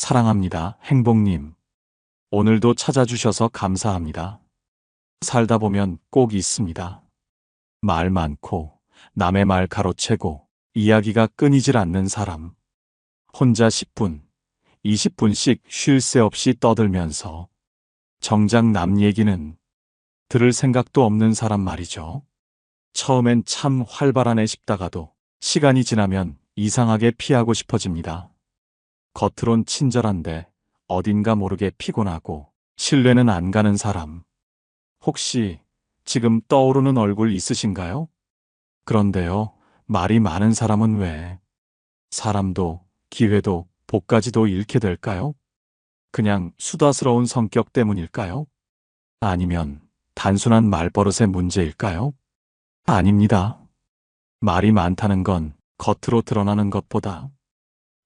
사랑합니다, 행복님. 오늘도 찾아주셔서 감사합니다. 살다 보면 꼭 있습니다. 말 많고, 남의 말 가로채고, 이야기가 끊이질 않는 사람. 혼자 10분, 20분씩 쉴 새 없이 떠들면서 정작 남 얘기는 들을 생각도 없는 사람 말이죠. 처음엔 참 활발하네 싶다가도 시간이 지나면 이상하게 피하고 싶어집니다. 겉으론 친절한데 어딘가 모르게 피곤하고 신뢰는 안 가는 사람. 혹시 지금 떠오르는 얼굴 있으신가요? 그런데요, 말이 많은 사람은 왜 사람도 기회도 복까지도 잃게 될까요? 그냥 수다스러운 성격 때문일까요? 아니면 단순한 말버릇의 문제일까요? 아닙니다. 말이 많다는 건 겉으로 드러나는 것보다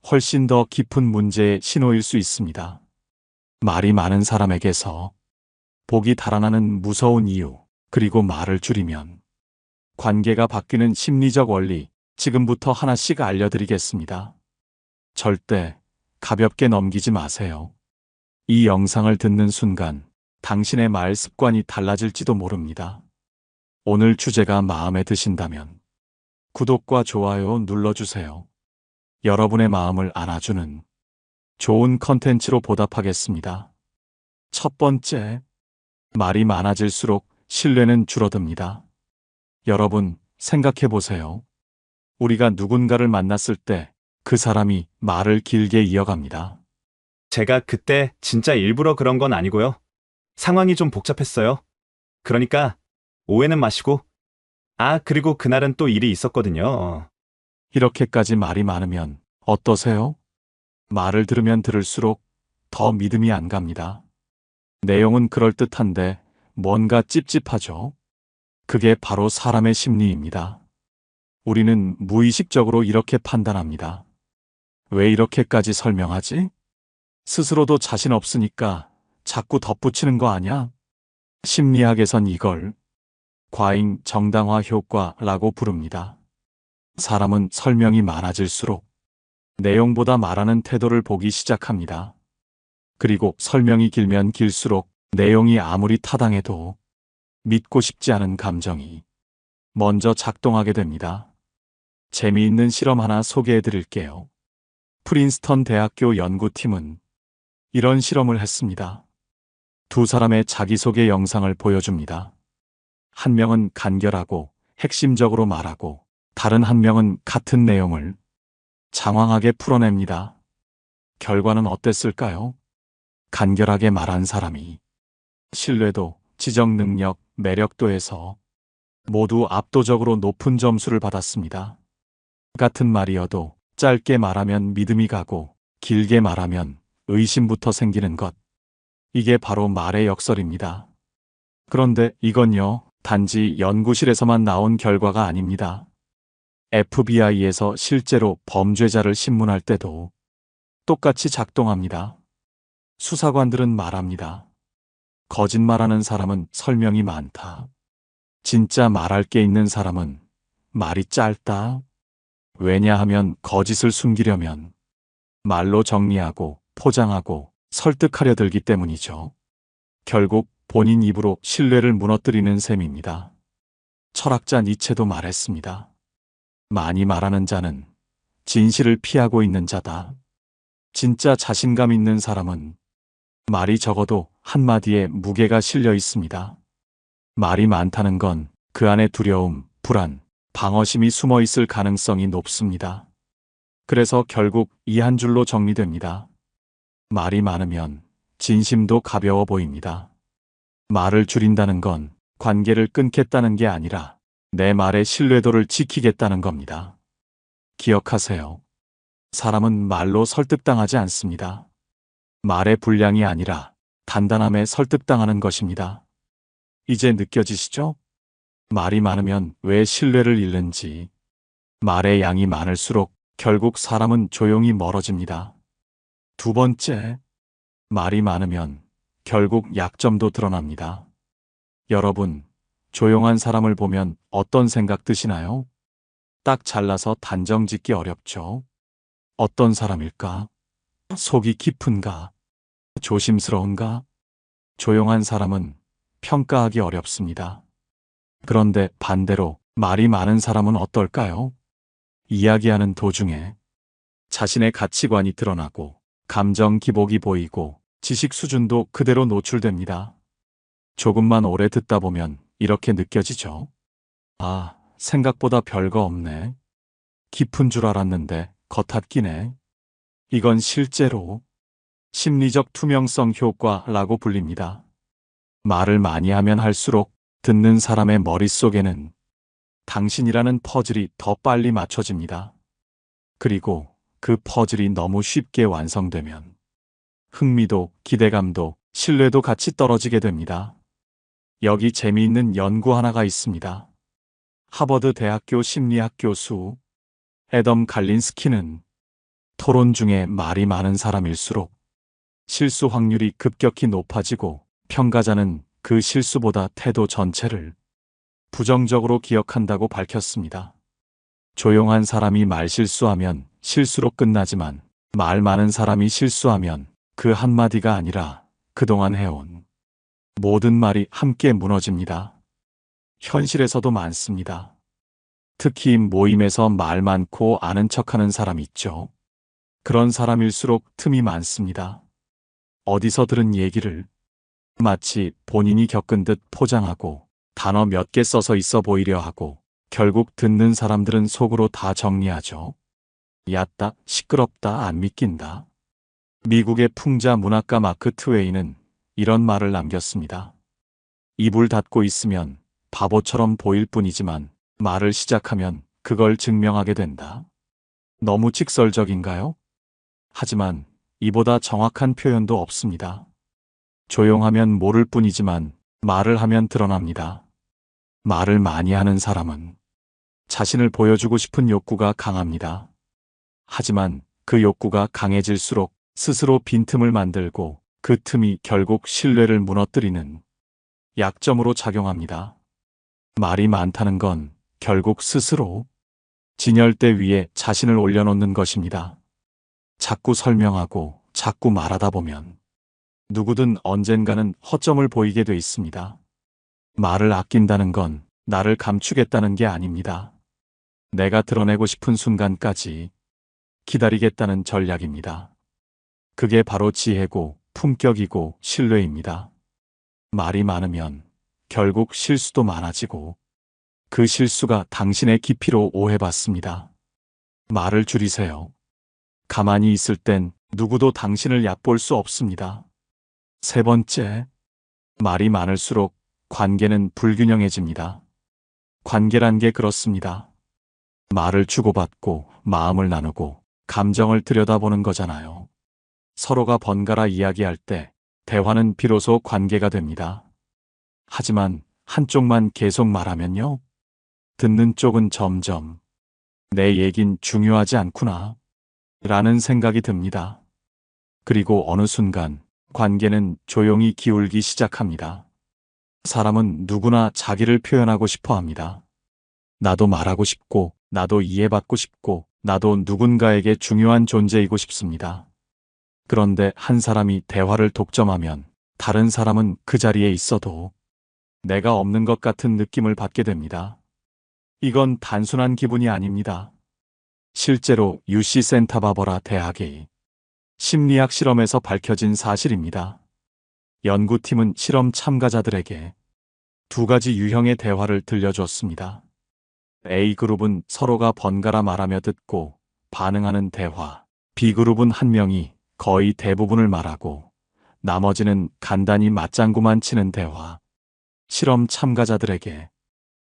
훨씬 더 깊은 문제의 신호일 수 있습니다. 말이 많은 사람에게서 복이 달아나는 무서운 이유, 그리고 말을 줄이면 관계가 바뀌는 심리적 원리, 지금부터 하나씩 알려드리겠습니다. 절대 가볍게 넘기지 마세요. 이 영상을 듣는 순간 당신의 말 습관이 달라질지도 모릅니다. 오늘 주제가 마음에 드신다면 구독과 좋아요 눌러주세요. 여러분의 마음을 안아주는 좋은 컨텐츠로 보답하겠습니다. 첫 번째, 말이 많아질수록 신뢰는 줄어듭니다. 여러분, 생각해 보세요. 우리가 누군가를 만났을 때 그 사람이 말을 길게 이어갑니다. 제가 그때 진짜 일부러 그런 건 아니고요. 상황이 좀 복잡했어요. 그러니까 오해는 마시고. 그리고 그날은 또 일이 있었거든요. 이렇게까지 말이 많으면 어떠세요? 말을 들으면 들을수록 더 믿음이 안 갑니다. 내용은 그럴듯한데 뭔가 찝찝하죠? 그게 바로 사람의 심리입니다. 우리는 무의식적으로 이렇게 판단합니다. 왜 이렇게까지 설명하지? 스스로도 자신 없으니까 자꾸 덧붙이는 거 아냐? 심리학에선 이걸 과잉 정당화 효과라고 부릅니다. 사람은 설명이 많아질수록 내용보다 말하는 태도를 보기 시작합니다. 그리고 설명이 길면 길수록 내용이 아무리 타당해도 믿고 싶지 않은 감정이 먼저 작동하게 됩니다. 재미있는 실험 하나 소개해 드릴게요. 프린스턴 대학교 연구팀은 이런 실험을 했습니다. 두 사람의 자기소개 영상을 보여줍니다. 한 명은 간결하고 핵심적으로 말하고 다른 한 명은 같은 내용을 장황하게 풀어냅니다. 결과는 어땠을까요? 간결하게 말한 사람이 신뢰도, 지적 능력, 매력도에서 모두 압도적으로 높은 점수를 받았습니다. 같은 말이어도 짧게 말하면 믿음이 가고 길게 말하면 의심부터 생기는 것. 이게 바로 말의 역설입니다. 그런데 이건요, 단지 연구실에서만 나온 결과가 아닙니다. FBI에서 실제로 범죄자를 신문할 때도 똑같이 작동합니다. 수사관들은 말합니다. 거짓말하는 사람은 설명이 많다. 진짜 말할 게 있는 사람은 말이 짧다. 왜냐하면 거짓을 숨기려면 말로 정리하고 포장하고 설득하려 들기 때문이죠. 결국 본인 입으로 신뢰를 무너뜨리는 셈입니다. 철학자 니체도 말했습니다. 많이 말하는 자는 진실을 피하고 있는 자다. 진짜 자신감 있는 사람은 말이 적어도 한마디에 무게가 실려 있습니다. 말이 많다는 건 그 안에 두려움, 불안, 방어심이 숨어 있을 가능성이 높습니다. 그래서 결국 이 한 줄로 정리됩니다. 말이 많으면 진심도 가벼워 보입니다. 말을 줄인다는 건 관계를 끊겠다는 게 아니라 내 말의 신뢰도를 지키겠다는 겁니다. 기억하세요. 사람은 말로 설득당하지 않습니다. 말의 분량이 아니라 단단함에 설득당하는 것입니다. 이제 느껴지시죠? 말이 많으면 왜 신뢰를 잃는지. 말의 양이 많을수록 결국 사람은 조용히 멀어집니다. 두 번째, 말이 많으면 결국 약점도 드러납니다. 여러분, 조용한 사람을 보면 어떤 생각 드시나요? 딱 잘라서 단정 짓기 어렵죠. 어떤 사람일까? 속이 깊은가? 조심스러운가? 조용한 사람은 평가하기 어렵습니다. 그런데 반대로 말이 많은 사람은 어떨까요? 이야기하는 도중에 자신의 가치관이 드러나고 감정 기복이 보이고 지식 수준도 그대로 노출됩니다. 조금만 오래 듣다 보면 이렇게 느껴지죠. 아, 생각보다 별거 없네. 깊은 줄 알았는데 겉핥기네. 이건 실제로 심리적 투명성 효과라고 불립니다. 말을 많이 하면 할수록 듣는 사람의 머릿속에는 당신이라는 퍼즐이 더 빨리 맞춰집니다. 그리고 그 퍼즐이 너무 쉽게 완성되면 흥미도, 기대감도, 신뢰도 같이 떨어지게 됩니다. 여기 재미있는 연구 하나가 있습니다. 하버드 대학교 심리학 교수 애덤 갈린스키는 토론 중에 말이 많은 사람일수록 실수 확률이 급격히 높아지고 평가자는 그 실수보다 태도 전체를 부정적으로 기억한다고 밝혔습니다. 조용한 사람이 말실수하면 실수로 끝나지만 말 많은 사람이 실수하면 그 한마디가 아니라 그동안 해온 모든 말이 함께 무너집니다. 현실에서도 많습니다. 특히 모임에서 말 많고 아는 척하는 사람 있죠. 그런 사람일수록 틈이 많습니다. 어디서 들은 얘기를 마치 본인이 겪은 듯 포장하고 단어 몇 개 써서 있어 보이려 하고 결국 듣는 사람들은 속으로 다 정리하죠. 얕다, 시끄럽다, 안 믿긴다. 미국의 풍자 문학가 마크 트웨이는 이런 말을 남겼습니다. 입을 닫고 있으면 바보처럼 보일 뿐이지만 말을 시작하면 그걸 증명하게 된다. 너무 직설적인가요? 하지만 이보다 정확한 표현도 없습니다. 조용하면 모를 뿐이지만 말을 하면 드러납니다. 말을 많이 하는 사람은 자신을 보여주고 싶은 욕구가 강합니다. 하지만 그 욕구가 강해질수록 스스로 빈틈을 만들고 그 틈이 결국 신뢰를 무너뜨리는 약점으로 작용합니다. 말이 많다는 건 결국 스스로 진열대 위에 자신을 올려놓는 것입니다. 자꾸 설명하고 자꾸 말하다 보면 누구든 언젠가는 허점을 보이게 돼 있습니다. 말을 아낀다는 건 나를 감추겠다는 게 아닙니다. 내가 드러내고 싶은 순간까지 기다리겠다는 전략입니다. 그게 바로 지혜고 품격이고 신뢰입니다. 말이 많으면 결국 실수도 많아지고 그 실수가 당신의 깊이로 오해받습니다. 말을 줄이세요. 가만히 있을 땐 누구도 당신을 얕볼 수 없습니다. 세 번째, 말이 많을수록 관계는 불균형해집니다. 관계란 게 그렇습니다. 말을 주고받고 마음을 나누고 감정을 들여다보는 거잖아요. 서로가 번갈아 이야기할 때 대화는 비로소 관계가 됩니다. 하지만 한쪽만 계속 말하면요. 듣는 쪽은 점점 내 얘긴 중요하지 않구나 라는 생각이 듭니다. 그리고 어느 순간 관계는 조용히 기울기 시작합니다. 사람은 누구나 자기를 표현하고 싶어 합니다. 나도 말하고 싶고, 나도 이해받고 싶고, 나도 누군가에게 중요한 존재이고 싶습니다. 그런데 한 사람이 대화를 독점하면 다른 사람은 그 자리에 있어도 내가 없는 것 같은 느낌을 받게 됩니다. 이건 단순한 기분이 아닙니다. 실제로 UC 센타바버라 대학의 심리학 실험에서 밝혀진 사실입니다. 연구팀은 실험 참가자들에게 두 가지 유형의 대화를 들려줬습니다. A그룹은 서로가 번갈아 말하며 듣고 반응하는 대화, B그룹은 한 명이 거의 대부분을 말하고 나머지는 간단히 맞장구만 치는 대화. 실험 참가자들에게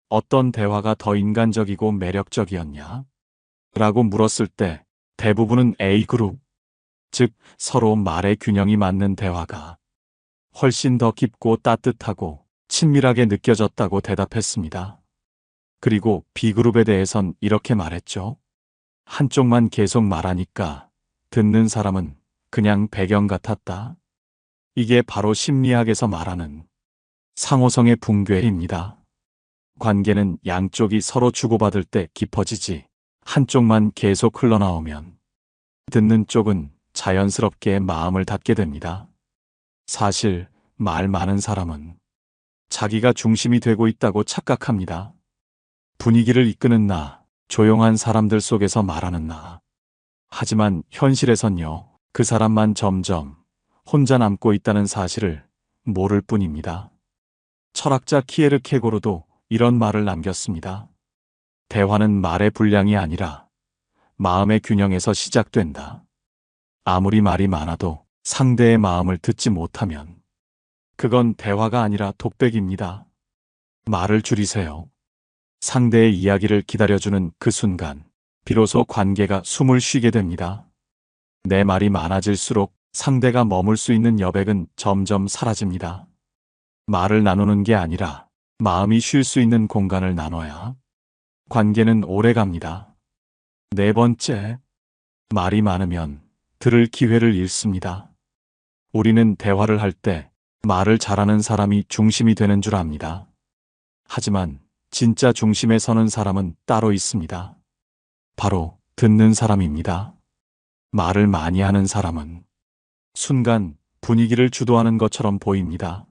어떤 대화가 더 인간적이고 매력적이었냐? 라고 물었을 때 대부분은 A그룹, 즉 서로 말의 균형이 맞는 대화가 훨씬 더 깊고 따뜻하고 친밀하게 느껴졌다고 대답했습니다. 그리고 B그룹에 대해선 이렇게 말했죠. 한쪽만 계속 말하니까 듣는 사람은 그냥 배경 같았다. 이게 바로 심리학에서 말하는 상호성의 붕괴입니다. 관계는 양쪽이 서로 주고받을 때 깊어지지 한쪽만 계속 흘러나오면 듣는 쪽은 자연스럽게 마음을 닫게 됩니다. 사실 말 많은 사람은 자기가 중심이 되고 있다고 착각합니다. 분위기를 이끄는 나, 조용한 사람들 속에서 말하는 나. 하지만 현실에선요, 그 사람만 점점 혼자 남고 있다는 사실을 모를 뿐입니다. 철학자 키에르케고르도 이런 말을 남겼습니다. 대화는 말의 분량이 아니라 마음의 균형에서 시작된다. 아무리 말이 많아도 상대의 마음을 듣지 못하면 그건 대화가 아니라 독백입니다. 말을 줄이세요. 상대의 이야기를 기다려주는 그 순간, 비로소 관계가 숨을 쉬게 됩니다. 내 말이 많아질수록 상대가 머물 수 있는 여백은 점점 사라집니다. 말을 나누는 게 아니라 마음이 쉴 수 있는 공간을 나눠야 관계는 오래 갑니다. 네 번째, 말이 많으면 들을 기회를 잃습니다. 우리는 대화를 할 때 말을 잘하는 사람이 중심이 되는 줄 압니다. 하지만 진짜 중심에 서는 사람은 따로 있습니다. 바로 듣는 사람입니다. 말을 많이 하는 사람은 순간 분위기를 주도하는 것처럼 보입니다.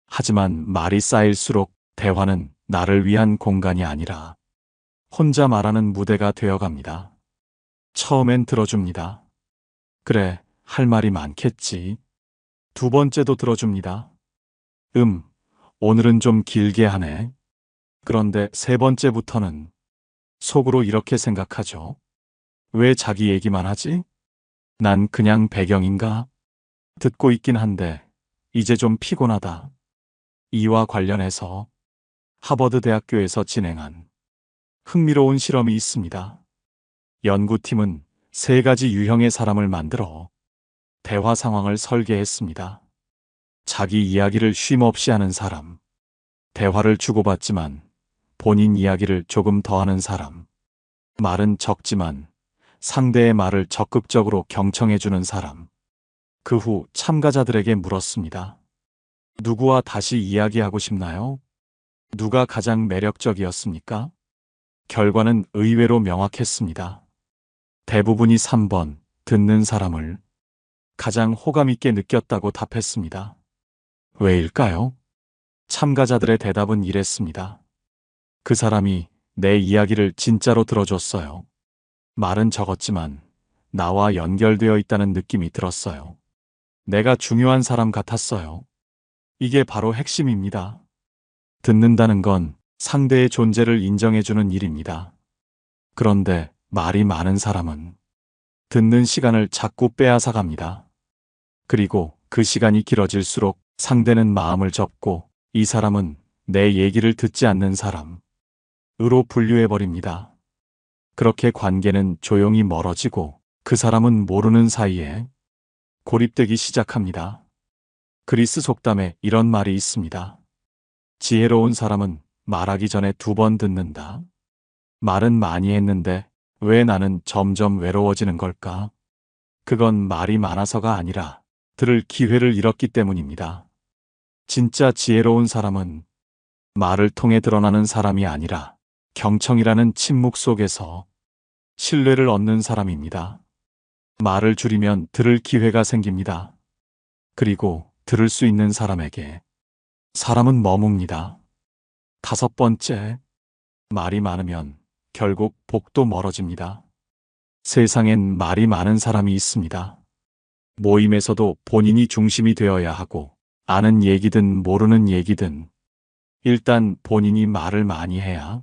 하지만 말이 쌓일수록 대화는 나를 위한 공간이 아니라 혼자 말하는 무대가 되어갑니다. 처음엔 들어줍니다. 그래, 할 말이 많겠지. 두 번째도 들어줍니다. 오늘은 좀 길게 하네. 그런데 세 번째부터는 속으로 이렇게 생각하죠. 왜 자기 얘기만 하지? 난 그냥 배경인가? 듣고 있긴 한데 이제 좀 피곤하다. 이와 관련해서 하버드 대학교에서 진행한 흥미로운 실험이 있습니다. 연구팀은 3가지 유형의 사람을 만들어 대화 상황을 설계했습니다. 자기 이야기를 쉼없이 하는 사람, 대화를 주고받지만 본인 이야기를 조금 더 하는 사람, 말은 적지만 상대의 말을 적극적으로 경청해주는 사람. 그 후 참가자들에게 물었습니다. 누구와 다시 이야기하고 싶나요? 누가 가장 매력적이었습니까? 결과는 의외로 명확했습니다. 대부분이 3번, 듣는 사람을 가장 호감 있게 느꼈다고 답했습니다. 왜일까요? 참가자들의 대답은 이랬습니다. 그 사람이 내 이야기를 진짜로 들어줬어요. 말은 적었지만 나와 연결되어 있다는 느낌이 들었어요. 내가 중요한 사람 같았어요. 이게 바로 핵심입니다. 듣는다는 건 상대의 존재를 인정해주는 일입니다. 그런데 말이 많은 사람은 듣는 시간을 자꾸 빼앗아갑니다. 그리고 그 시간이 길어질수록 상대는 마음을 접고 이 사람은 내 얘기를 듣지 않는 사람으로 분류해버립니다. 그렇게 관계는 조용히 멀어지고 그 사람은 모르는 사이에 고립되기 시작합니다. 그리스 속담에 이런 말이 있습니다. 지혜로운 사람은 말하기 전에 2번 듣는다. 말은 많이 했는데 왜 나는 점점 외로워지는 걸까? 그건 말이 많아서가 아니라 들을 기회를 잃었기 때문입니다. 진짜 지혜로운 사람은 말을 통해 드러나는 사람이 아니라 경청이라는 침묵 속에서 신뢰를 얻는 사람입니다. 말을 줄이면 들을 기회가 생깁니다. 그리고 들을 수 있는 사람에게 사람은 머뭅니다. 5번째, 말이 많으면 결국 복도 멀어집니다. 세상엔 말이 많은 사람이 있습니다. 모임에서도 본인이 중심이 되어야 하고 아는 얘기든 모르는 얘기든 일단 본인이 말을 많이 해야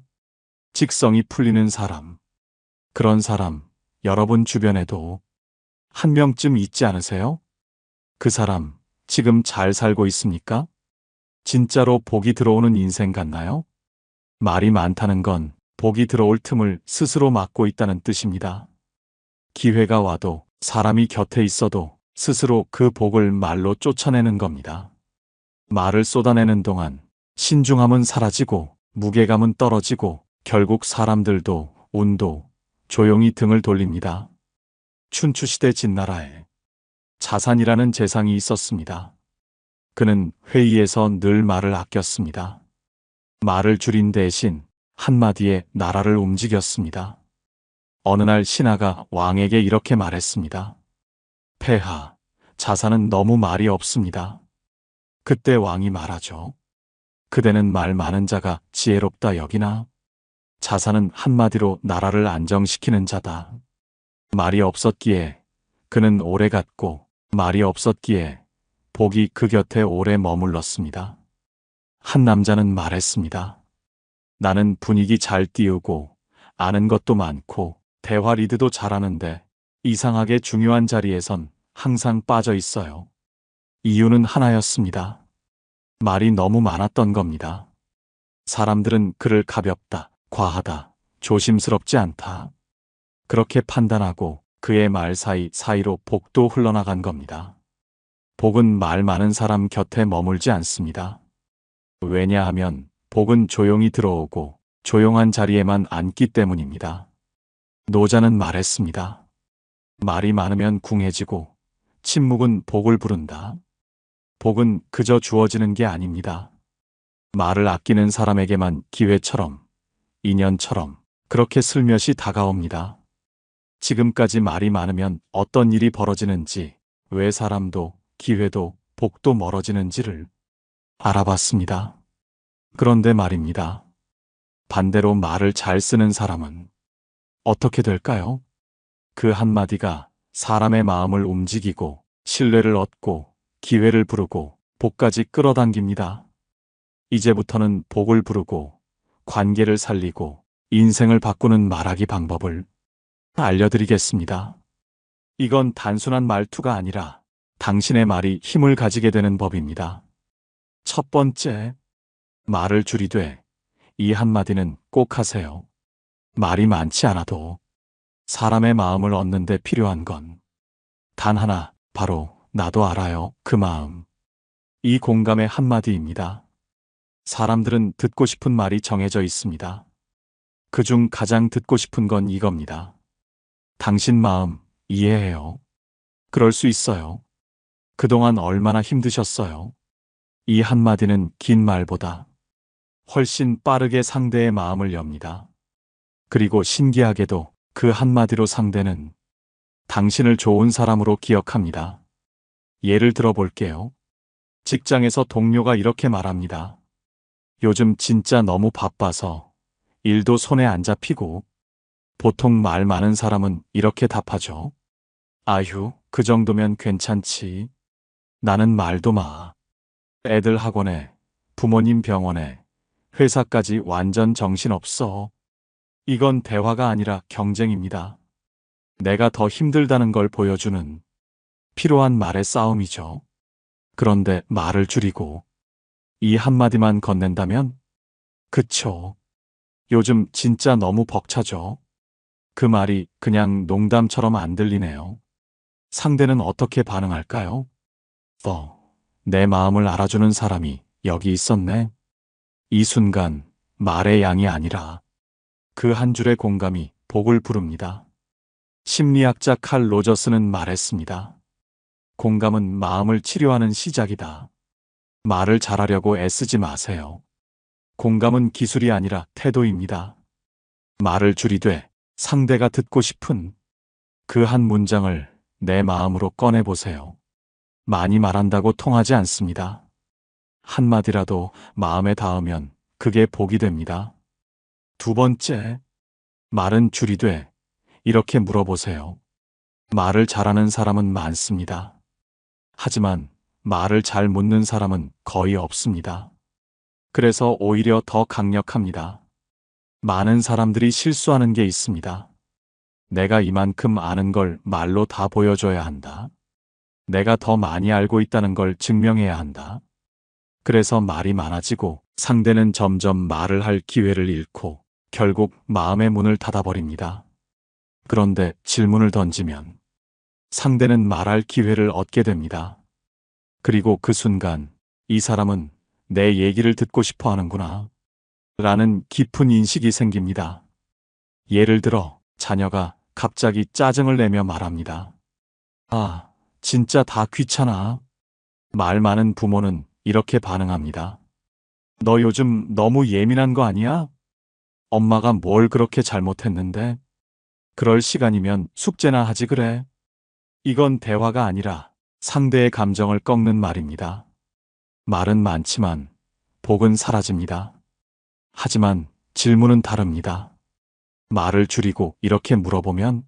직성이 풀리는 사람. 그런 사람 여러분 주변에도 한 명쯤 있지 않으세요? 그 사람 지금 잘 살고 있습니까? 진짜로 복이 들어오는 인생 같나요? 말이 많다는 건 복이 들어올 틈을 스스로 막고 있다는 뜻입니다. 기회가 와도 사람이 곁에 있어도 스스로 그 복을 말로 쫓아내는 겁니다. 말을 쏟아내는 동안 신중함은 사라지고 무게감은 떨어지고 결국 사람들도 운도 조용히 등을 돌립니다. 춘추시대 진나라에 자산이라는 재상이 있었습니다. 그는 회의에서 늘 말을 아꼈습니다. 말을 줄인 대신 한마디에 나라를 움직였습니다. 어느 날 신하가 왕에게 이렇게 말했습니다. 폐하, 자사는 너무 말이 없습니다. 그때 왕이 말하죠. 그대는 말 많은 자가 지혜롭다 여기나? 자사는 한마디로 나라를 안정시키는 자다. 말이 없었기에 그는 오래 갔고 말이 없었기에 복이 그 곁에 오래 머물렀습니다. 한 남자는 말했습니다. 나는 분위기 잘 띄우고 아는 것도 많고 대화 리드도 잘하는데 이상하게 중요한 자리에선 항상 빠져 있어요. 이유는 하나였습니다. 말이 너무 많았던 겁니다. 사람들은 그를 가볍다, 과하다, 조심스럽지 않다. 그렇게 판단하고 그의 말 사이로 복도 흘러나간 겁니다. 복은 말 많은 사람 곁에 머물지 않습니다. 왜냐하면 복은 조용히 들어오고 조용한 자리에만 앉기 때문입니다. 노자는 말했습니다. 말이 많으면 궁해지고 침묵은 복을 부른다. 복은 그저 주어지는 게 아닙니다. 말을 아끼는 사람에게만 기회처럼, 인연처럼 그렇게 슬며시 다가옵니다. 지금까지 말이 많으면 어떤 일이 벌어지는지, 왜 사람도, 기회도, 복도 멀어지는지를 알아봤습니다. 그런데 말입니다. 반대로 말을 잘 쓰는 사람은 어떻게 될까요? 그 한마디가 사람의 마음을 움직이고 신뢰를 얻고 기회를 부르고 복까지 끌어당깁니다. 이제부터는 복을 부르고 관계를 살리고 인생을 바꾸는 말하기 방법을 알려드리겠습니다. 이건 단순한 말투가 아니라 당신의 말이 힘을 가지게 되는 법입니다. 첫 번째, 말을 줄이되 이 한마디는 꼭 하세요. 말이 많지 않아도 사람의 마음을 얻는 데 필요한 건 단 하나, 바로 나도 알아요. 그 마음. 이 공감의 한마디입니다. 사람들은 듣고 싶은 말이 정해져 있습니다. 그중 가장 듣고 싶은 건 이겁니다. 당신 마음 이해해요. 그럴 수 있어요. 그동안 얼마나 힘드셨어요. 이 한마디는 긴 말보다 훨씬 빠르게 상대의 마음을 엽니다. 그리고 신기하게도 그 한마디로 상대는 당신을 좋은 사람으로 기억합니다. 예를 들어 볼게요. 직장에서 동료가 이렇게 말합니다. 요즘 진짜 너무 바빠서 일도 손에 안 잡히고. 보통 말 많은 사람은 이렇게 답하죠. 아휴, 그 정도면 괜찮지. 나는 말도 마. 애들 학원에, 부모님 병원에, 회사까지 완전 정신없어. 이건 대화가 아니라 경쟁입니다. 내가 더 힘들다는 걸 보여주는 필요한 말의 싸움이죠. 그런데 말을 줄이고 이 한마디만 건넨다면? 그쵸. 요즘 진짜 너무 벅차죠. 그 말이 그냥 농담처럼 안 들리네요. 상대는 어떻게 반응할까요? 내 마음을 알아주는 사람이 여기 있었네. 이 순간 말의 양이 아니라 그 한 줄의 공감이 복을 부릅니다. 심리학자 칼 로저스는 말했습니다. 공감은 마음을 치료하는 시작이다. 말을 잘하려고 애쓰지 마세요. 공감은 기술이 아니라 태도입니다. 말을 줄이되 상대가 듣고 싶은 그 한 문장을 내 마음으로 꺼내보세요. 많이 말한다고 통하지 않습니다. 한마디라도 마음에 닿으면 그게 복이 됩니다. 두 번째, 말은 줄이되 이렇게 물어보세요. 말을 잘하는 사람은 많습니다. 하지만 말을 잘 묻는 사람은 거의 없습니다. 그래서 오히려 더 강력합니다. 많은 사람들이 실수하는 게 있습니다. 내가 이만큼 아는 걸 말로 다 보여줘야 한다. 내가 더 많이 알고 있다는 걸 증명해야 한다. 그래서 말이 많아지고 상대는 점점 말을 할 기회를 잃고 결국 마음의 문을 닫아버립니다. 그런데 질문을 던지면 상대는 말할 기회를 얻게 됩니다. 그리고 그 순간 이 사람은 내 얘기를 듣고 싶어 하는구나 라는 깊은 인식이 생깁니다. 예를 들어 자녀가 갑자기 짜증을 내며 말합니다. 아, 진짜 다 귀찮아. 말 많은 부모는 이렇게 반응합니다. 너 요즘 너무 예민한 거 아니야? 엄마가 뭘 그렇게 잘못했는데? 그럴 시간이면 숙제나 하지 그래. 이건 대화가 아니라 상대의 감정을 꺾는 말입니다. 말은 많지만 복은 사라집니다. 하지만 질문은 다릅니다. 말을 줄이고 이렇게 물어보면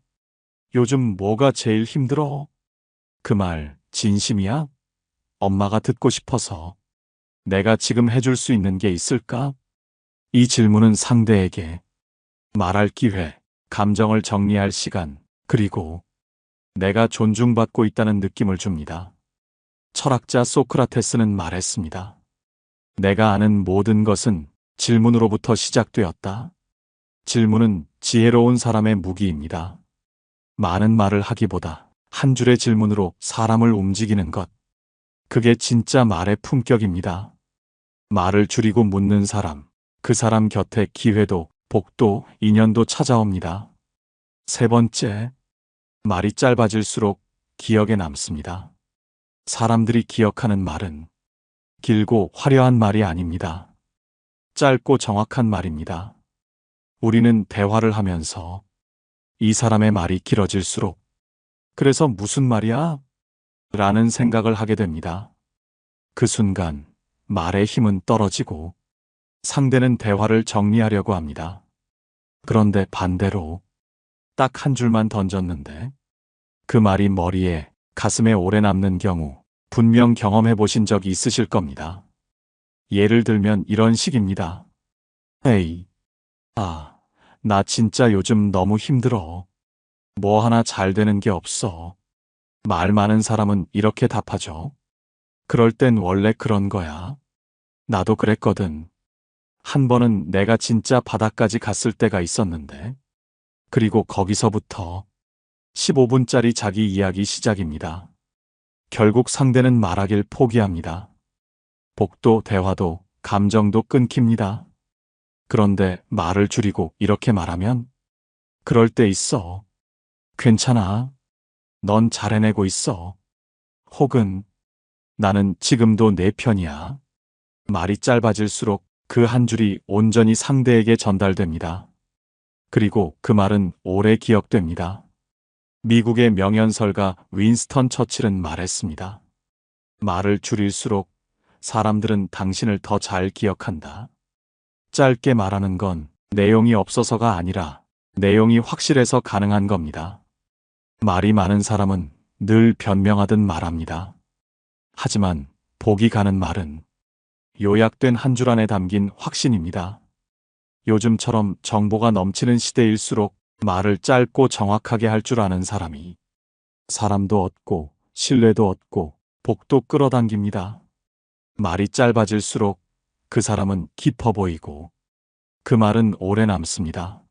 요즘 뭐가 제일 힘들어? 그 말 진심이야? 엄마가 듣고 싶어서. 내가 지금 해줄 수 있는 게 있을까? 이 질문은 상대에게 말할 기회, 감정을 정리할 시간, 그리고 내가 존중받고 있다는 느낌을 줍니다. 철학자 소크라테스는 말했습니다. 내가 아는 모든 것은 질문으로부터 시작되었다. 질문은 지혜로운 사람의 무기입니다. 많은 말을 하기보다 한 줄의 질문으로 사람을 움직이는 것. 그게 진짜 말의 품격입니다. 말을 줄이고 묻는 사람, 그 사람 곁에 기회도, 복도, 인연도 찾아옵니다. 세 번째, 말이 짧아질수록 기억에 남습니다. 사람들이 기억하는 말은 길고 화려한 말이 아닙니다. 짧고 정확한 말입니다. 우리는 대화를 하면서 이 사람의 말이 길어질수록 그래서 무슨 말이야? 라는 생각을 하게 됩니다. 그 순간 말의 힘은 떨어지고 상대는 대화를 정리하려고 합니다. 그런데 반대로 딱 한 줄만 던졌는데 그 말이 머리에, 가슴에 오래 남는 경우 분명 경험해 보신 적이 있으실 겁니다. 예를 들면 이런 식입니다. 에이, 나 진짜 요즘 너무 힘들어. 뭐 하나 잘 되는 게 없어. 말 많은 사람은 이렇게 답하죠. 그럴 땐 원래 그런 거야. 나도 그랬거든. 한 번은 내가 진짜 바닥까지 갔을 때가 있었는데. 그리고 거기서부터 15분짜리 자기 이야기 시작입니다. 결국 상대는 말하길 포기합니다. 복도, 대화도, 감정도 끊깁니다. 그런데 말을 줄이고 이렇게 말하면 그럴 때 있어. 괜찮아. 넌 잘 해내고 있어. 혹은 나는 지금도 내 편이야. 말이 짧아질수록 그 한 줄이 온전히 상대에게 전달됩니다. 그리고 그 말은 오래 기억됩니다. 미국의 명연설가 윈스턴 처칠은 말했습니다. 말을 줄일수록 사람들은 당신을 더 잘 기억한다. 짧게 말하는 건 내용이 없어서가 아니라 내용이 확실해서 가능한 겁니다. 말이 많은 사람은 늘 변명하듯 말합니다. 하지만 복이 가는 말은 요약된 한 줄 안에 담긴 확신입니다. 요즘처럼 정보가 넘치는 시대일수록 말을 짧고 정확하게 할 줄 아는 사람이 사람도 얻고 신뢰도 얻고 복도 끌어당깁니다. 말이 짧아질수록 그 사람은 깊어 보이고 그 말은 오래 남습니다.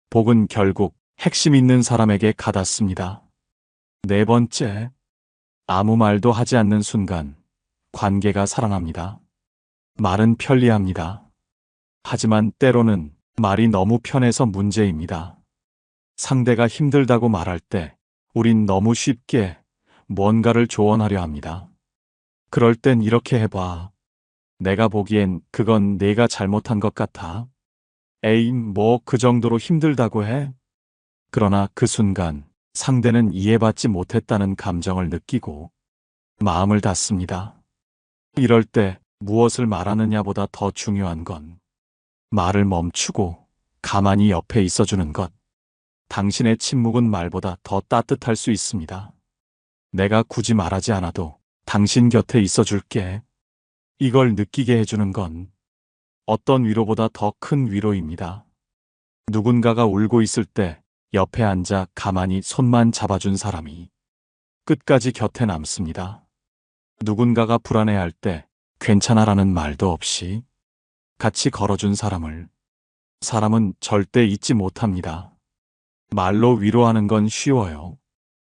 복은 결국 핵심 있는 사람에게 가닿습니다. 네 번째, 아무 말도 하지 않는 순간 관계가 살아납니다. 말은 편리합니다. 하지만 때로는 말이 너무 편해서 문제입니다. 상대가 힘들다고 말할 때 우린 너무 쉽게 뭔가를 조언하려 합니다. 그럴 땐 이렇게 해봐. 내가 보기엔 그건 내가 잘못한 것 같아. 에이, 뭐 그 정도로 힘들다고 해? 그러나 그 순간 상대는 이해받지 못했다는 감정을 느끼고 마음을 닫습니다. 이럴 때 무엇을 말하느냐보다 더 중요한 건 말을 멈추고 가만히 옆에 있어주는 것. 당신의 침묵은 말보다 더 따뜻할 수 있습니다. 내가 굳이 말하지 않아도 당신 곁에 있어줄게. 이걸 느끼게 해주는 건 어떤 위로보다 더 큰 위로입니다. 누군가가 울고 있을 때 옆에 앉아 가만히 손만 잡아준 사람이 끝까지 곁에 남습니다. 누군가가 불안해할 때 괜찮아라는 말도 없이 같이 걸어준 사람은 절대 잊지 못합니다. 말로 위로하는 건 쉬워요.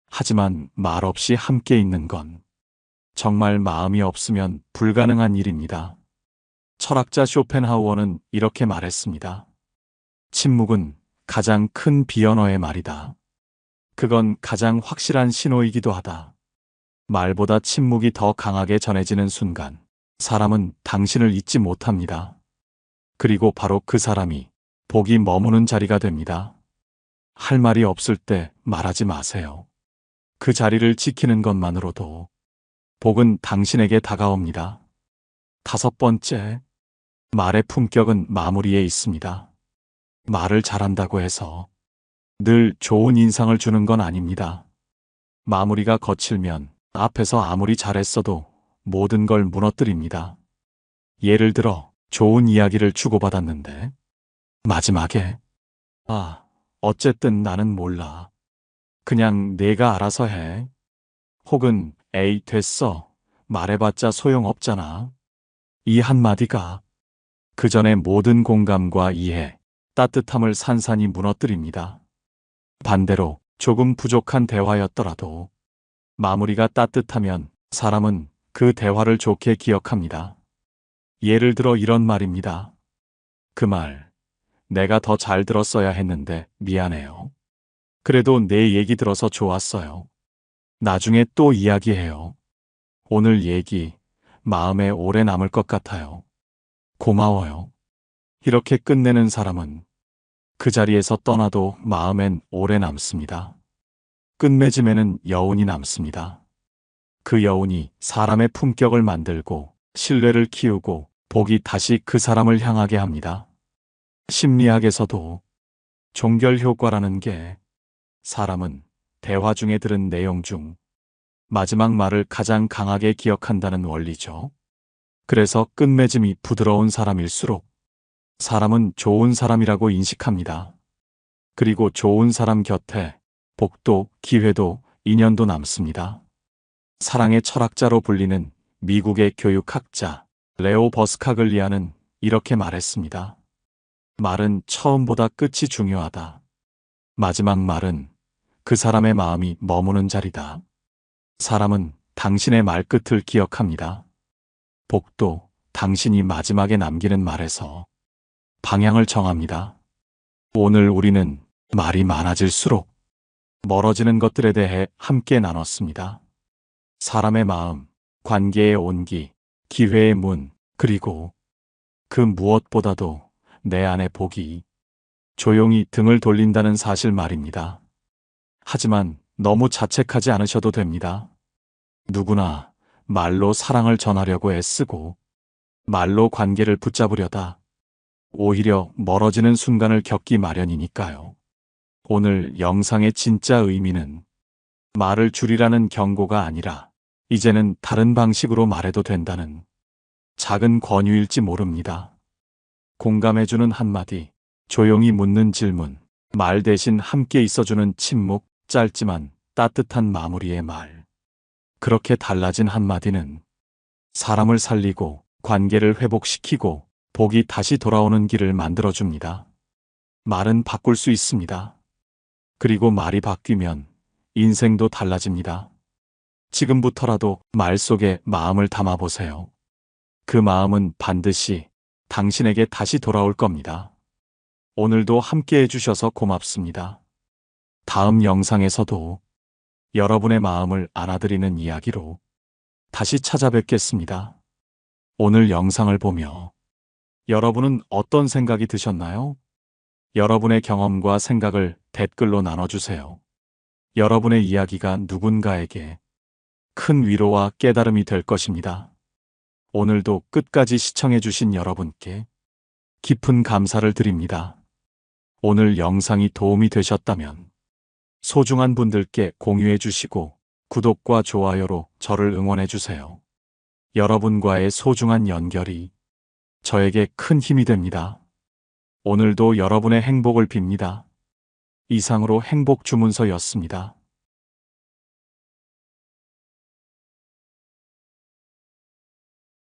하지만 말 없이 함께 있는 건 정말 마음이 없으면 불가능한 일입니다. 철학자 쇼펜하우어는 이렇게 말했습니다. 침묵은 가장 큰 비언어의 말이다. 그건 가장 확실한 신호이기도 하다. 말보다 침묵이 더 강하게 전해지는 순간 사람은 당신을 잊지 못합니다. 그리고 바로 그 사람이 복이 머무는 자리가 됩니다. 할 말이 없을 때 말하지 마세요. 그 자리를 지키는 것만으로도 복은 당신에게 다가옵니다. 5번째, 말의 품격은 마무리에 있습니다. 말을 잘한다고 해서 늘 좋은 인상을 주는 건 아닙니다. 마무리가 거칠면 앞에서 아무리 잘했어도 모든 걸 무너뜨립니다. 예를 들어 좋은 이야기를 주고받았는데 마지막에 어쨌든 나는 몰라. 그냥 내가 알아서 해. 혹은 에이 됐어. 말해봤자 소용없잖아. 이 한마디가 그 전에 모든 공감과 이해, 따뜻함을 산산이 무너뜨립니다. 반대로 조금 부족한 대화였더라도 마무리가 따뜻하면 사람은 그 대화를 좋게 기억합니다. 예를 들어 이런 말입니다. 그 말, 내가 더 잘 들었어야 했는데 미안해요. 그래도 내 얘기 들어서 좋았어요. 나중에 또 이야기해요. 오늘 얘기 마음에 오래 남을 것 같아요. 고마워요. 이렇게 끝내는 사람은 그 자리에서 떠나도 마음엔 오래 남습니다. 끝맺음에는 여운이 남습니다. 그 여운이 사람의 품격을 만들고 신뢰를 키우고 복이 다시 그 사람을 향하게 합니다. 심리학에서도 종결 효과라는 게 사람은 대화 중에 들은 내용 중 마지막 말을 가장 강하게 기억한다는 원리죠. 그래서 끝맺음이 부드러운 사람일수록 사람은 좋은 사람이라고 인식합니다. 그리고 좋은 사람 곁에 복도, 기회도, 인연도 남습니다. 사랑의 철학자로 불리는 미국의 교육학자 레오 버스카글리아는 이렇게 말했습니다. 말은 처음보다 끝이 중요하다. 마지막 말은 그 사람의 마음이 머무는 자리다. 사람은 당신의 말끝을 기억합니다. 복도 당신이 마지막에 남기는 말에서 방향을 정합니다. 오늘 우리는 말이 많아질수록 멀어지는 것들에 대해 함께 나눴습니다. 사람의 마음, 관계의 온기, 기회의 문, 그리고 그 무엇보다도 내 안의 복이 조용히 등을 돌린다는 사실 말입니다. 하지만 너무 자책하지 않으셔도 됩니다. 누구나 말로 사랑을 전하려고 애쓰고 말로 관계를 붙잡으려다 오히려 멀어지는 순간을 겪기 마련이니까요. 오늘 영상의 진짜 의미는 말을 줄이라는 경고가 아니라 이제는 다른 방식으로 말해도 된다는 작은 권유일지 모릅니다. 공감해주는 한마디, 조용히 묻는 질문, 말 대신 함께 있어주는 침묵, 짧지만 따뜻한 마무리의 말. 그렇게 달라진 한마디는 사람을 살리고 관계를 회복시키고 복이 다시 돌아오는 길을 만들어줍니다. 말은 바꿀 수 있습니다. 그리고 말이 바뀌면 인생도 달라집니다. 지금부터라도 말 속에 마음을 담아보세요. 그 마음은 반드시 당신에게 다시 돌아올 겁니다. 오늘도 함께 해주셔서 고맙습니다. 다음 영상에서도 여러분의 마음을 안아드리는 이야기로 다시 찾아뵙겠습니다. 오늘 영상을 보며 여러분은 어떤 생각이 드셨나요? 여러분의 경험과 생각을 댓글로 나눠주세요. 여러분의 이야기가 누군가에게 큰 위로와 깨달음이 될 것입니다. 오늘도 끝까지 시청해주신 여러분께 깊은 감사를 드립니다. 오늘 영상이 도움이 되셨다면 소중한 분들께 공유해 주시고 구독과 좋아요로 저를 응원해 주세요. 여러분과의 소중한 연결이 저에게 큰 힘이 됩니다. 오늘도 여러분의 행복을 빕니다. 이상으로 행복 주문서였습니다.